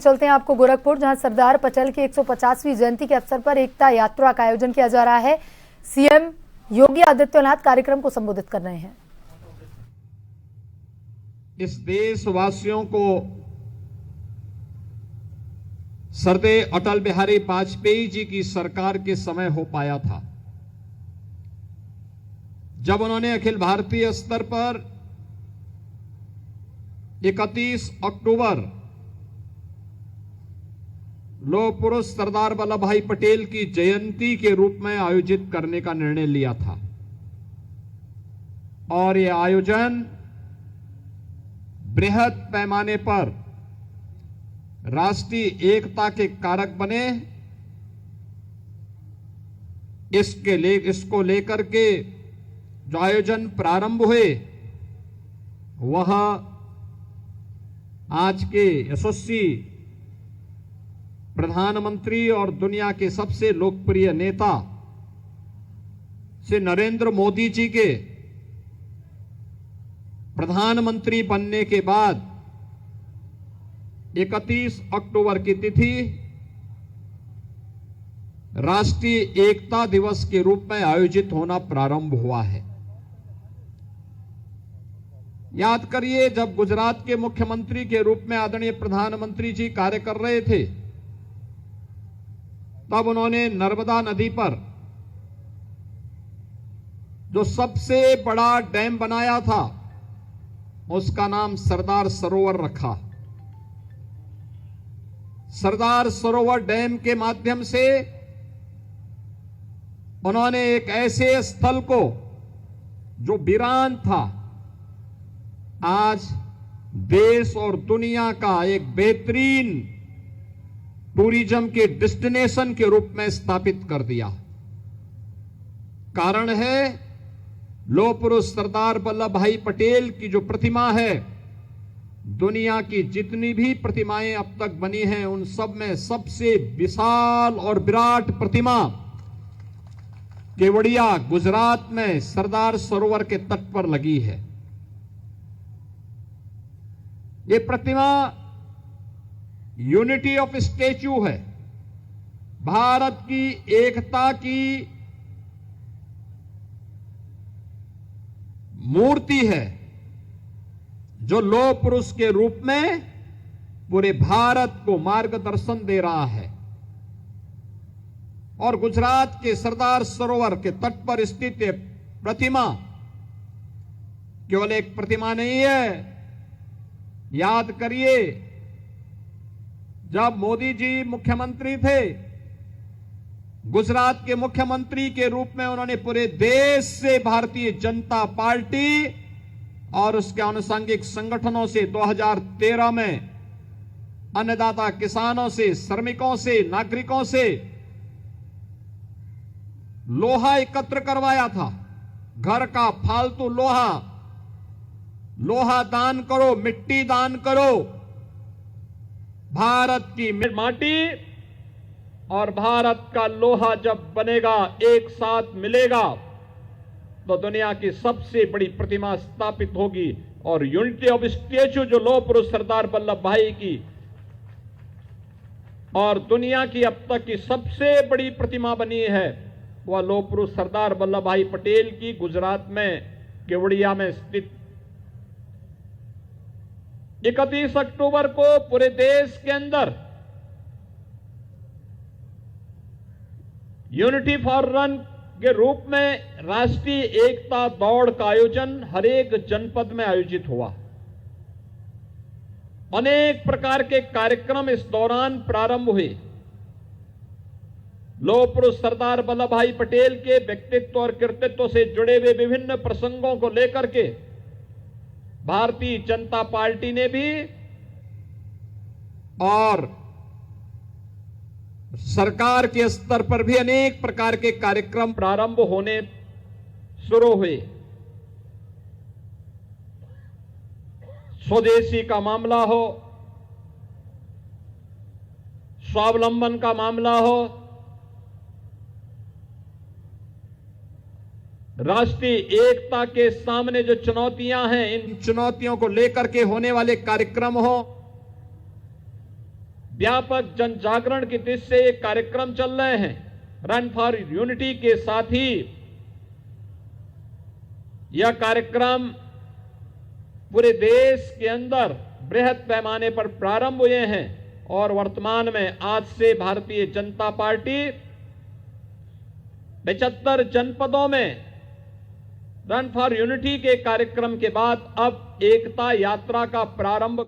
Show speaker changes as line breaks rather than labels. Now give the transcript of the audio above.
चलते हैं आपको गोरखपुर, जहां सरदार पटेल की 150वीं जयंती के अवसर पर एकता यात्रा का आयोजन किया जा रहा है। सीएम योगी आदित्यनाथ कार्यक्रम को संबोधित कर रहे हैं।
इस देशवासियों को सरदार अटल बिहारी वाजपेयी जी की सरकार के समय हो पाया था, जब उन्होंने अखिल भारतीय स्तर पर 31 अक्टूबर लौह पुरुष सरदार वल्लभ भाई पटेल की जयंती के रूप में आयोजित करने का निर्णय लिया था। और यह आयोजन बृहद पैमाने पर राष्ट्रीय एकता के कारक बने, इसको लेकर के जो आयोजन प्रारंभ हुए वह आज के यशस्वी प्रधानमंत्री और दुनिया के सबसे लोकप्रिय नेता श्री नरेंद्र मोदी जी के प्रधानमंत्री बनने के बाद 31 अक्टूबर की तिथि राष्ट्रीय एकता दिवस के रूप में आयोजित होना प्रारंभ हुआ है। याद करिए, जब गुजरात के मुख्यमंत्री के रूप में आदरणीय प्रधानमंत्री जी कार्य कर रहे थे, तब उन्होंने नर्मदा नदी पर जो सबसे बड़ा डैम बनाया था उसका नाम सरदार सरोवर रखा। सरदार सरोवर डैम के माध्यम से उन्होंने एक ऐसे स्थल को जो वीरान था, आज देश और दुनिया का एक बेहतरीन टूरिज्म के डेस्टिनेशन के रूप में स्थापित कर दिया। कारण है लौह पुरुष सरदार वल्लभ भाई पटेल की जो प्रतिमा है, दुनिया की जितनी भी प्रतिमाएं अब तक बनी हैं उन सब में सबसे विशाल और विराट प्रतिमा केवड़िया गुजरात में सरदार सरोवर के तट पर लगी है। ये प्रतिमा यूनिटी ऑफ स्टैच्यू है, भारत की एकता की मूर्ति है, जो लौह पुरुष के रूप में पूरे भारत को मार्गदर्शन दे रहा है। और गुजरात के सरदार सरोवर के तट पर स्थित प्रतिमा केवल एक प्रतिमा नहीं है। याद करिए, जब मोदी जी मुख्यमंत्री थे, गुजरात के मुख्यमंत्री के रूप में उन्होंने पूरे देश से भारतीय जनता पार्टी और उसके आनुषंगिक संगठनों से 2013 में अन्नदाता किसानों से, श्रमिकों से, नागरिकों से लोहा एकत्र करवाया था। घर का फालतू लोहा दान करो, मिट्टी दान करो। भारत की माटी और भारत का लोहा जब बनेगा, एक साथ मिलेगा, तो दुनिया की सबसे बड़ी प्रतिमा स्थापित होगी। और यूनिटी ऑफ स्टैच्यू जो लौह पुरुष सरदार वल्लभ भाई की और दुनिया की अब तक की सबसे बड़ी प्रतिमा बनी है, वह लौह पुरुष सरदार वल्लभ भाई पटेल की गुजरात में केवड़िया में स्थित 31 अक्टूबर को पूरे देश के अंदर यूनिटी फॉर रन के रूप में राष्ट्रीय एकता दौड़ का आयोजन हर एक जनपद में आयोजित हुआ। अनेक प्रकार के कार्यक्रम इस दौरान प्रारंभ हुए। लौह पुरुष सरदार वल्लभ भाई पटेल के व्यक्तित्व और कृतित्व से जुड़े हुए विभिन्न प्रसंगों को लेकर के भारतीय जनता पार्टी ने भी और सरकार के स्तर पर भी अनेक प्रकार के कार्यक्रम प्रारंभ होने शुरू हुए। स्वदेशी का मामला हो, स्वावलंबन का मामला हो, राष्ट्रीय एकता के सामने जो चुनौतियां हैं, इन चुनौतियों को लेकर के होने वाले कार्यक्रम हो, व्यापक जन जागरण की दृष्टि से ये कार्यक्रम चल रहे हैं। रन फॉर यूनिटी के साथ ही यह कार्यक्रम पूरे देश के अंदर बृहद पैमाने पर प्रारंभ हुए हैं और वर्तमान में आज से भारतीय जनता पार्टी 75 जनपदों में रन फॉर यूनिटी के कार्यक्रम के बाद अब एकता यात्रा का प्रारंभ